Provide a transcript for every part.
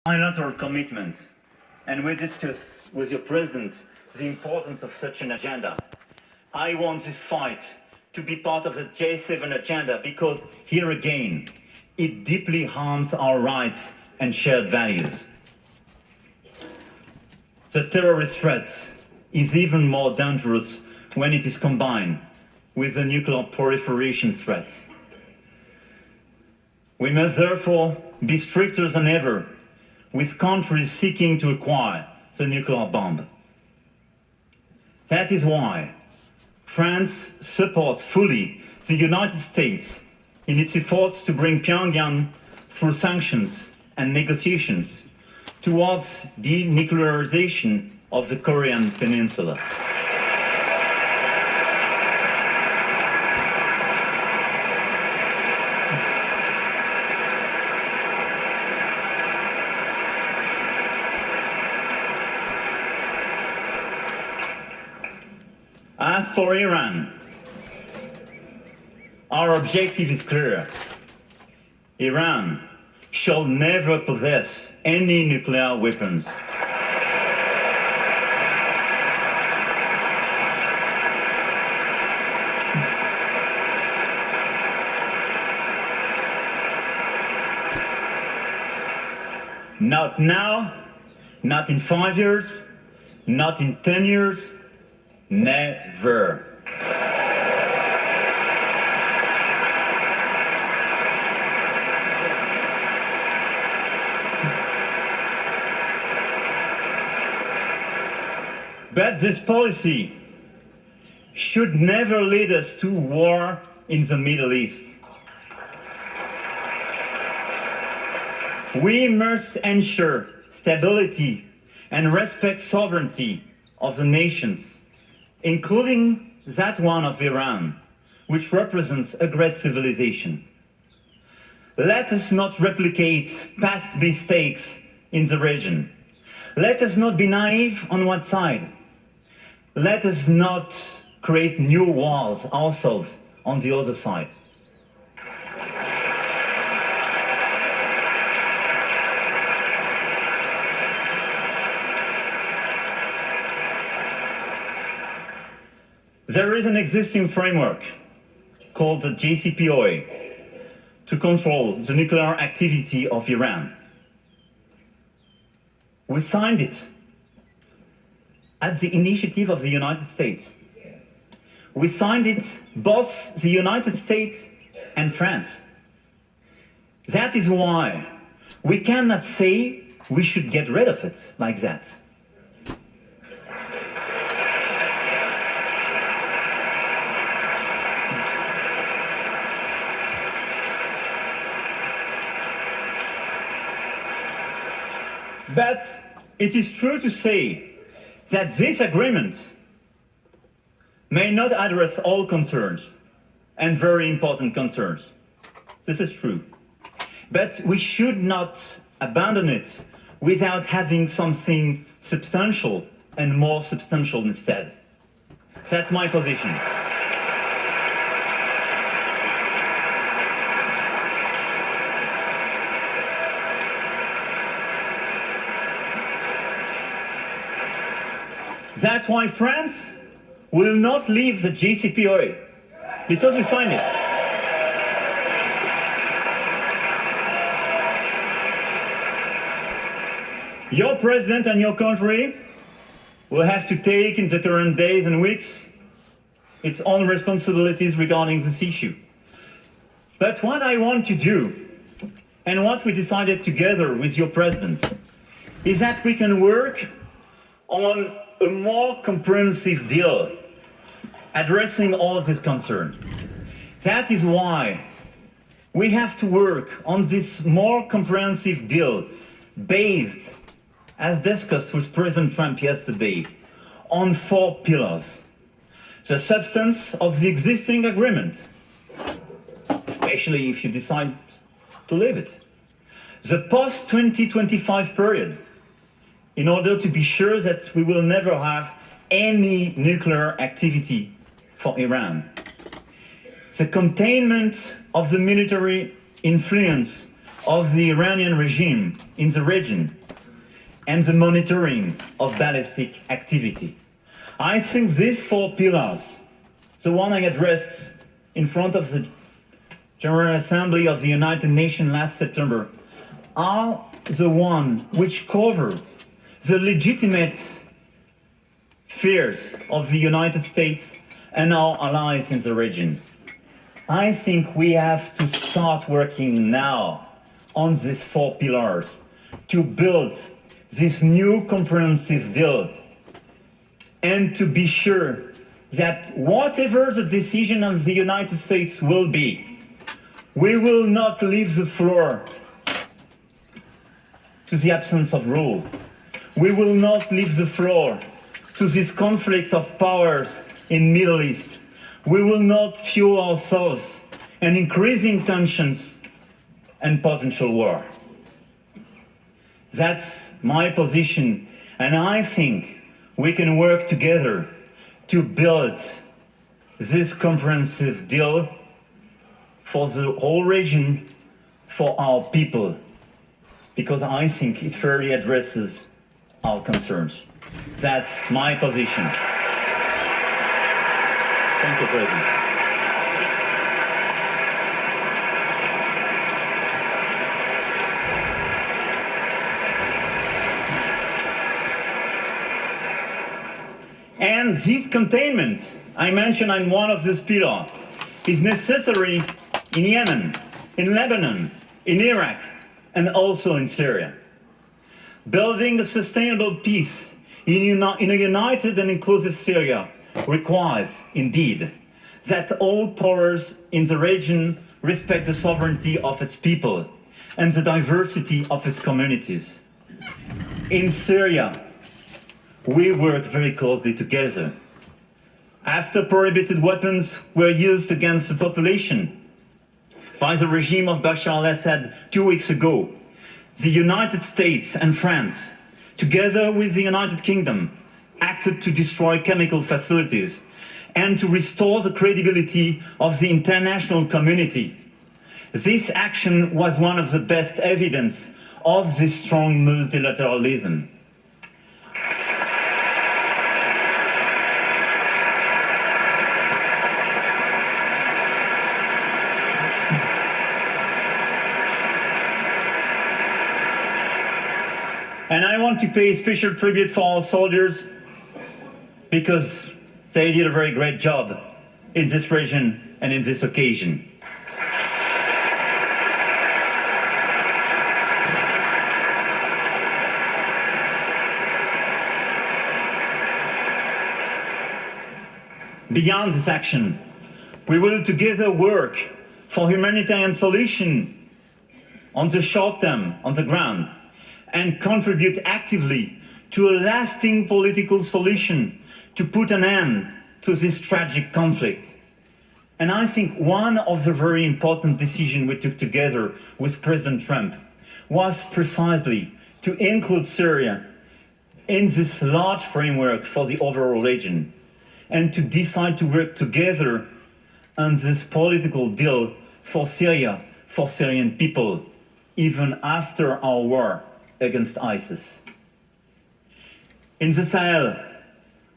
Bilateral commitment, and we discuss with your president the importance of such an agenda. I want this fight to be part of the J7 agenda because here again, it deeply harms our rights and shared values. The terrorist threat is even more dangerous when it is combined with the nuclear proliferation threat. We must therefore be stricter than ever with countries seeking to acquire the nuclear bomb. That is why France supports fully the United States in its efforts to bring Pyongyang through sanctions and negotiations towards denuclearization of the Korean Peninsula. As for Iran, our objective is clear. Iran shall never possess any nuclear weapons. Not now, not in 5 years, not in 10 years, never. But this policy should never lead us to war in the Middle East. We must ensure stability and respect sovereignty of the nations, including that one of Iran, which represents a great civilization. Let us not replicate past mistakes in the region. Let us not be naive on one side. Let us not create new wars ourselves on the other side. There is an existing framework called the JCPOA to control the nuclear activity of Iran. We signed it at the initiative of the United States. We signed it, both the United States and France. That is why we cannot say we should get rid of it like that. But it is true to say that this agreement may not address all concerns, and very important concerns. This is true. But we should not abandon it without having something substantial and more substantial instead. That's my position. That's why France will not leave the JCPOA, because we signed it. Your president and your country will have to take in the current days and weeks its own responsibilities regarding this issue. But what I want to do, and what we decided together with your president, is that we can work on a more comprehensive deal addressing all these concerns. That is why we have to work on this more comprehensive deal based, as discussed with President Trump yesterday, on 4 pillars. The substance of the existing agreement, especially if you decide to leave it. The post-2025 period, in order to be sure that we will never have any nuclear activity for Iran. The containment of the military influence of the Iranian regime in the region and the monitoring of ballistic activity. I think these four pillars, the one I addressed in front of the General Assembly of the United Nations last September, are the one which cover the legitimate fears of the United States and our allies in the region. I think we have to start working now on these four pillars to build this new comprehensive deal and to be sure that whatever the decision of the United States will be, we will not leave the floor to the absence of rule. We will not leave the floor to this conflict of powers in Middle East. We will not fuel ourselves in increasing tensions and potential war. That's my position, and I think we can work together to build this comprehensive deal for the whole region, for our people, because I think it fairly addresses our concerns. That's my position. Thank you, President. And this containment I mentioned in one of these pillars is necessary in Yemen, in Lebanon, in Iraq, and also in Syria. Building a sustainable peace in a united and inclusive Syria requires, indeed, that all powers in the region respect the sovereignty of its people and the diversity of its communities. In Syria, we work very closely together. After prohibited weapons were used against the population by the regime of Bashar al-Assad 2 weeks ago, the United States and France, together with the United Kingdom, acted to destroy chemical facilities and to restore the credibility of the international community. This action was one of the best evidence of this strong multilateralism. And I want to pay special tribute for our soldiers because they did a very great job in this region and in this occasion. Beyond this action, we will together work for humanitarian solution on the short term, on the ground, and contribute actively to a lasting political solution to put an end to this tragic conflict. And I think one of the very important decisions we took together with President Trump was precisely to include Syria in this large framework for the overall region and to decide to work together on this political deal for Syria, for Syrian people, even after our war against ISIS. In the Sahel,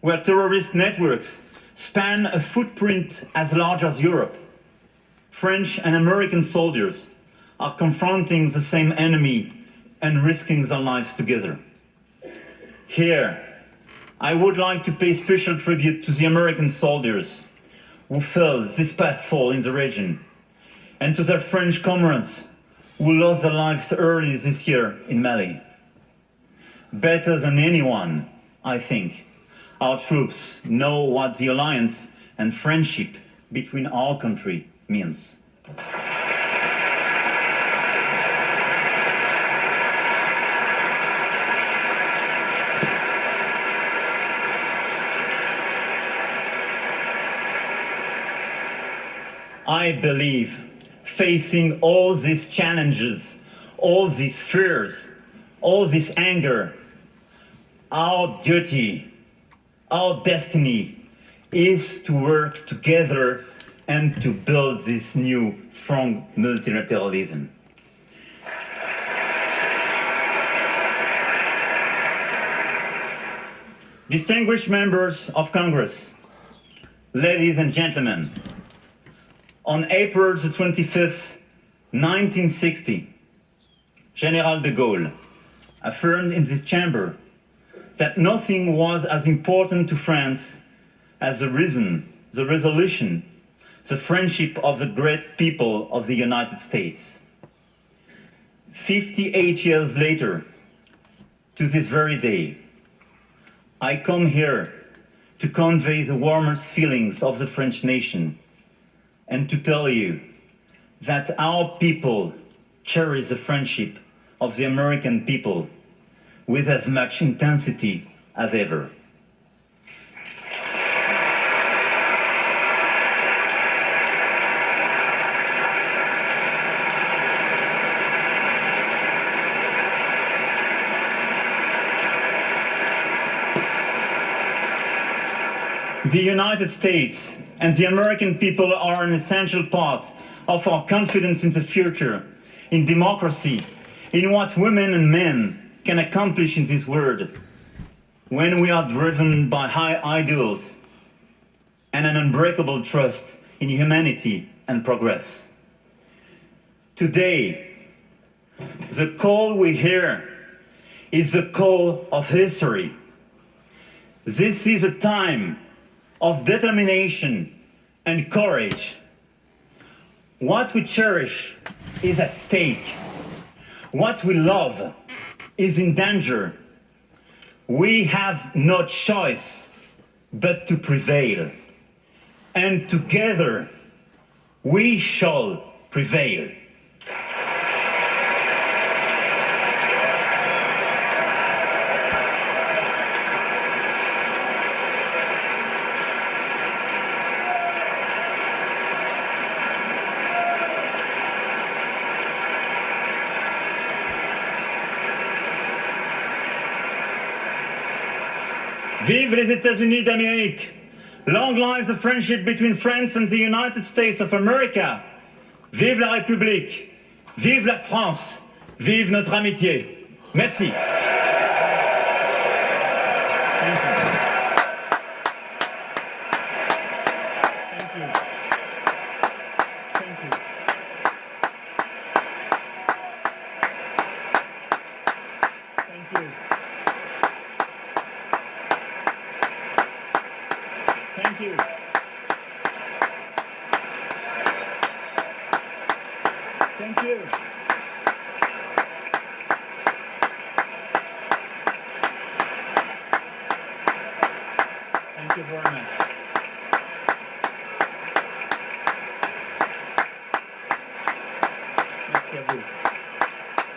where terrorist networks span a footprint as large as Europe, French and American soldiers are confronting the same enemy and risking their lives together. Here, I would like to pay special tribute to the American soldiers who fell this past fall in the region, and to their French comrades who lost their lives early this year in Mali. Better than anyone, I think, our troops know what the alliance and friendship between our country means. I believe facing all these challenges, all these fears, all this anger, our duty, our destiny is to work together and to build this new strong multilateralism. Distinguished members of Congress, ladies and gentlemen, on April the 25th, 1960, General de Gaulle affirmed in this chamber that nothing was as important to France as the reason, the resolution, the friendship of the great people of the United States. 58 years later, to this very day, I come here to convey the warmest feelings of the French nation and to tell you that our people cherish the friendship of the American people with as much intensity as ever. The United States and the American people are an essential part of our confidence in the future, in democracy, in what women and men can accomplish in this world when we are driven by high ideals and an unbreakable trust in humanity and progress. Today, the call we hear is the call of history. This is a time of determination and courage. What we cherish is at stake. What we love is in danger. We have no choice but to prevail. And together, we shall prevail. Vive les États-Unis d'Amérique! Long live the friendship between France and the United States of America! Vive la République! Vive la France! Vive notre amitié! Merci! Thank you. Thank you. Thank you very much. Merci à vous.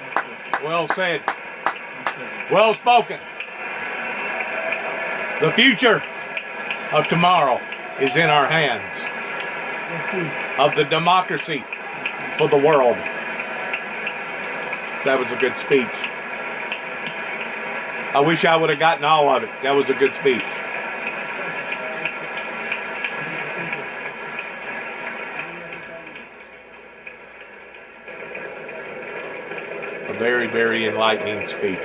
Merci. Well said. Well spoken. The future of tomorrow is in our hands. Of the democracy for the world. That was a good speech. I wish I would have gotten all of it. That was a good speech. A very, very enlightening speech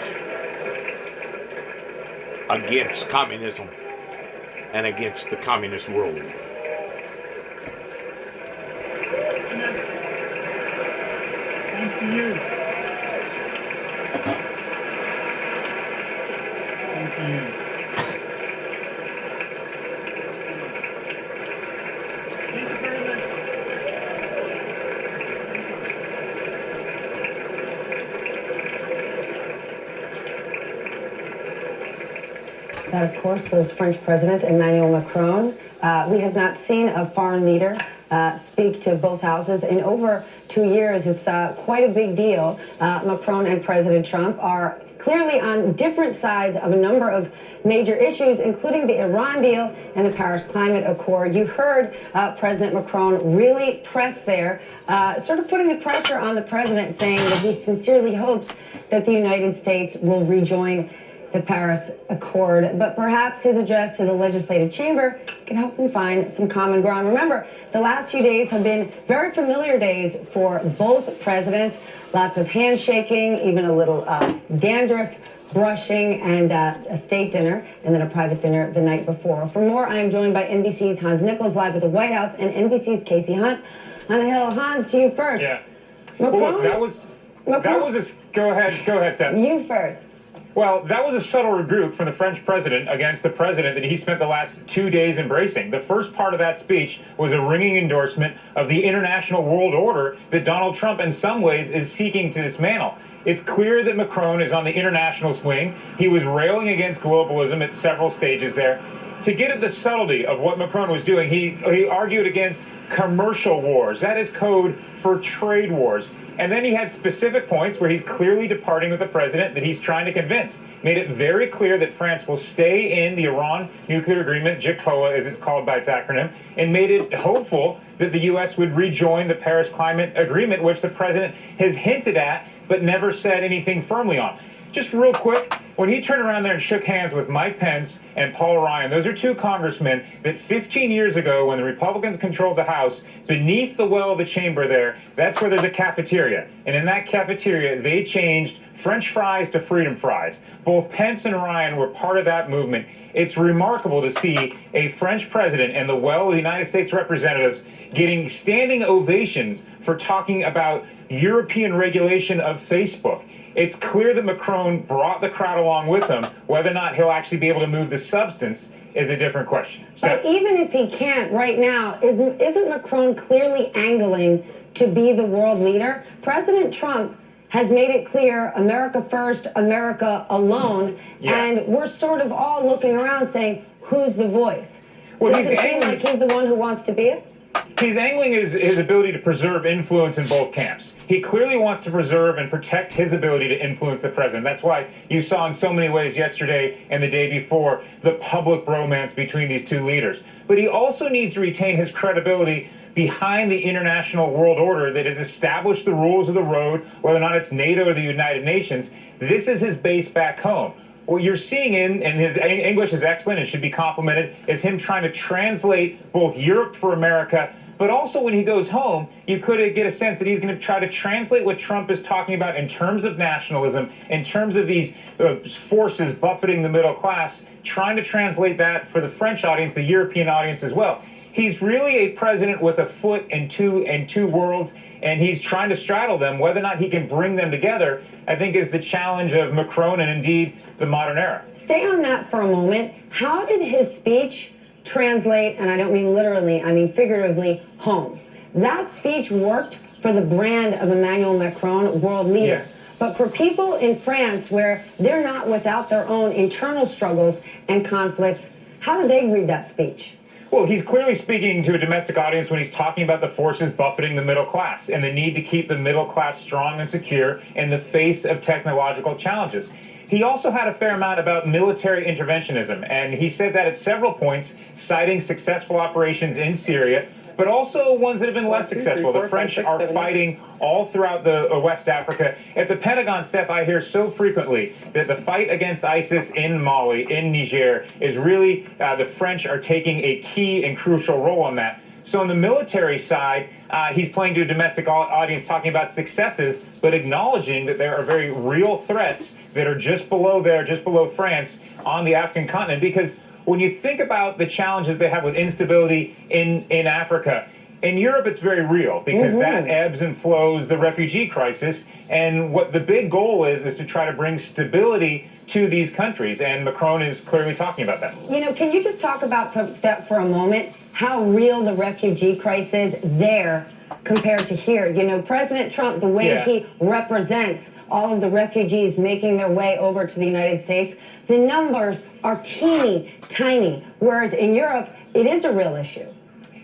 against communism and against the communist world. Thank you. Thank you. That, of course, was French President Emmanuel Macron. We have not seen a foreign leader speak to both houses in over 2 years. It's quite a big deal. Macron and President Trump are clearly on different sides of a number of major issues, including the Iran deal and the Paris Climate Accord. You heard President Macron really press there, sort of putting the pressure on the president, saying that he sincerely hopes that the United States will rejoin the Paris Accord, but perhaps his address to the legislative chamber can help them find some common ground. Remember, the last few days have been very familiar days for both presidents. Lots of handshaking, even a little dandruff brushing and a state dinner and then a private dinner the night before. For more, I am joined by NBC's Hans Nichols live at the White House and NBC's Casey Hunt on the Hill. Hans, to you first. Yeah. Macron, Well, look, that was a go ahead, Seth. you first. Well, that was a subtle rebuke from the French president against the president that he spent the last 2 days embracing. The first part of that speech was a ringing endorsement of the international world order that Donald Trump, in some ways, is seeking to dismantle. It's clear that Macron is on the international swing. He was railing against globalism at several stages there. To get at the subtlety of what Macron was doing, he argued against commercial wars. That is code for trade wars. And then he had specific points where he's clearly departing with the president that he's trying to convince. Made it very clear that France will stay in the Iran nuclear agreement, JCPOA as it's called by its acronym, and made it hopeful that the U.S. would rejoin the Paris Climate Agreement, which the president has hinted at but never said anything firmly on. Just real quick, when he turned around there and shook hands with Mike Pence and Paul Ryan, those are two congressmen that 15 years ago, when the Republicans controlled the House, beneath the well of the chamber there, that's where there's a cafeteria. And in that cafeteria, they changed French fries to freedom fries. Both Pence and Ryan were part of that movement. It's remarkable to see a French president and the well of the United States representatives getting standing ovations for talking about European regulation of Facebook. It's clear that Macron brought the crowd along with him. Whether or not he'll actually be able to move the substance is a different question. But even if he can't right now, isn't Macron clearly angling to be the world leader? President Trump has made it clear, America first, America alone, and we're sort of all looking around saying, who's the voice? Well, does it seem like he's the one who wants to be it? He's angling his ability to preserve influence in both camps. He clearly wants to preserve and protect his ability to influence the president. That's why you saw in so many ways yesterday and the day before the public romance between these two leaders. But he also needs to retain his credibility behind the international world order that has established the rules of the road, whether or not it's NATO or the United Nations. This is his base back home. What you're seeing and his English is excellent and should be complimented, is him trying to translate both Europe for America, but also when he goes home, you could get a sense that he's going to try to translate what Trump is talking about in terms of nationalism, in terms of these forces buffeting the middle class, trying to translate that for the French audience, the European audience as well. He's really a president with a foot in two worlds, and he's trying to straddle them. Whether or not he can bring them together, I think, is the challenge of Macron and indeed the modern era. Stay on that for a moment. How did his speech translate, and I don't mean literally, I mean figuratively, home? That speech worked for the brand of Emmanuel Macron, world leader. Yeah. But for people in France where they're not without their own internal struggles and conflicts, how did they read that speech? Well, he's clearly speaking to a domestic audience when he's talking about the forces buffeting the middle class and the need to keep the middle class strong and secure in the face of technological challenges. He also had a fair amount about military interventionism, and he said that at several points, citing successful operations in Syria, but also ones that have been less successful. The French are fighting all throughout the West Africa. At the Pentagon, Steph, I hear so frequently that the fight against ISIS in Mali, in Niger, is really, the French are taking a key and crucial role on that. So on the military side, he's playing to a domestic audience, talking about successes, but acknowledging that there are very real threats that are just below France on the African continent. Because when you think about the challenges they have with instability in Africa, in Europe it's very real because that ebbs and flows the refugee crisis. And what the big goal is to try to bring stability to these countries. And Macron is clearly talking about that. You know, can you just talk about that for a moment? How real the refugee crisis there compared to here. You know, President Trump, the way he represents all of the refugees making their way over to the United States, the numbers are teeny tiny, whereas in Europe, it is a real issue.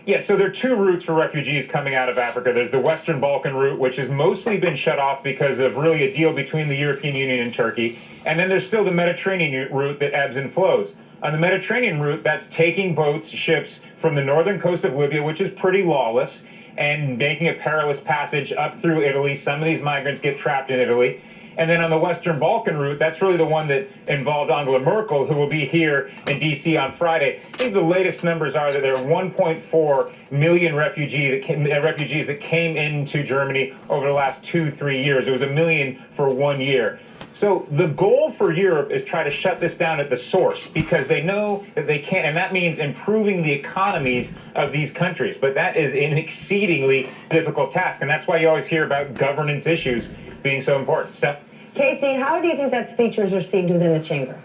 Yeah, so there are two routes for refugees coming out of Africa. There's the Western Balkan route, which has mostly been shut off because of really a deal between the European Union and Turkey. And then there's still the Mediterranean route that ebbs and flows. On the Mediterranean route, that's taking boats, ships from the northern coast of Libya, which is pretty lawless, and making a perilous passage up through Italy. Some of these migrants get trapped in Italy. And then on the Western Balkan route, that's really the one that involved Angela Merkel, who will be here in D.C. on Friday. I think the latest numbers are that there are 1.4 million refugees that came into Germany over the last 2-3 years. It was 1 million for 1 year. So the goal for Europe is try to shut this down at the source because they know that they can't, and that means improving the economies of these countries. But that is an exceedingly difficult task, and that's why you always hear about governance issues being so important. Steph? Casey, how do you think that speech was received within the chamber?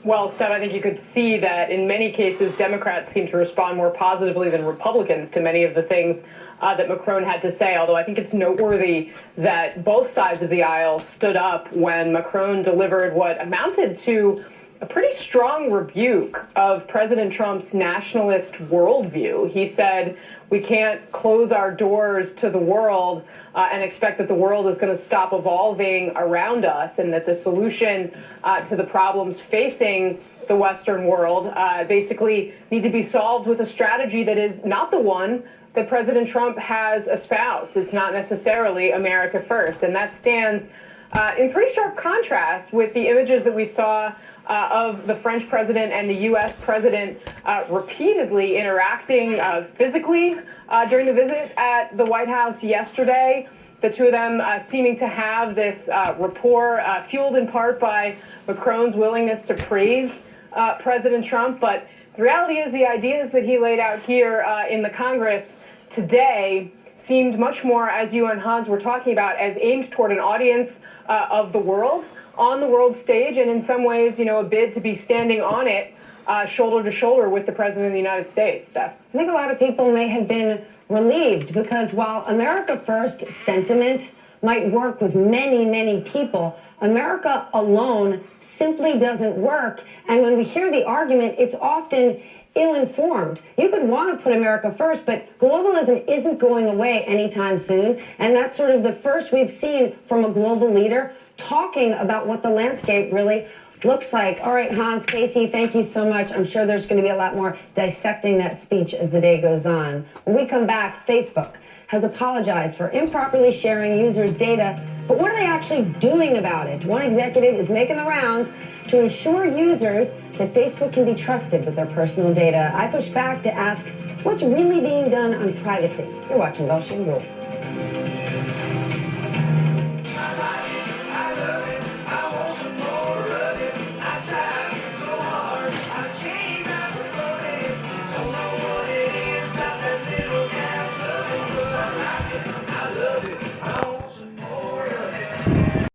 Well, Steph, I think you could see that in many cases, Democrats seem to respond more positively than Republicans to many of the things that Macron had to say, although I think it's noteworthy that both sides of the aisle stood up when Macron delivered what amounted to a pretty strong rebuke of President Trump's nationalist worldview. He said, we can't close our doors to the world and expect that the world is going to stop evolving around us, and that the solution to the problems facing the Western world basically need to be solved with a strategy that is not the one that President Trump has espoused. It's not necessarily America first, and that stands in pretty sharp contrast with the images that we saw of the French president and the U.S. president repeatedly interacting physically during the visit at the White House yesterday. The two of them seeming to have this rapport fueled in part by Macron's willingness to praise President Trump. But the reality is the ideas that he laid out here in the Congress today seemed much more, as you and Hans were talking about, as aimed toward an audience of the world, on the world stage, and in some ways, a bid to be standing on it shoulder to shoulder with the President of the United States. Steph? I think a lot of people may have been relieved because while America First sentiment might work with many, many people, America alone simply doesn't work. And when we hear the argument, it's often ill-informed. You could want to put America first, but globalism isn't going away anytime soon. And that's sort of the first we've seen from a global leader talking about what the landscape really looks like. All right, Hans, Casey, thank you so much. I'm sure there's going to be a lot more dissecting that speech as the day goes on. When we come back, Facebook has apologized for improperly sharing users' data, but what are they actually doing about it? One executive is making the rounds to ensure users that Facebook can be trusted with their personal data. I push back to ask what's really being done on privacy. You're watching Velshi and Rule.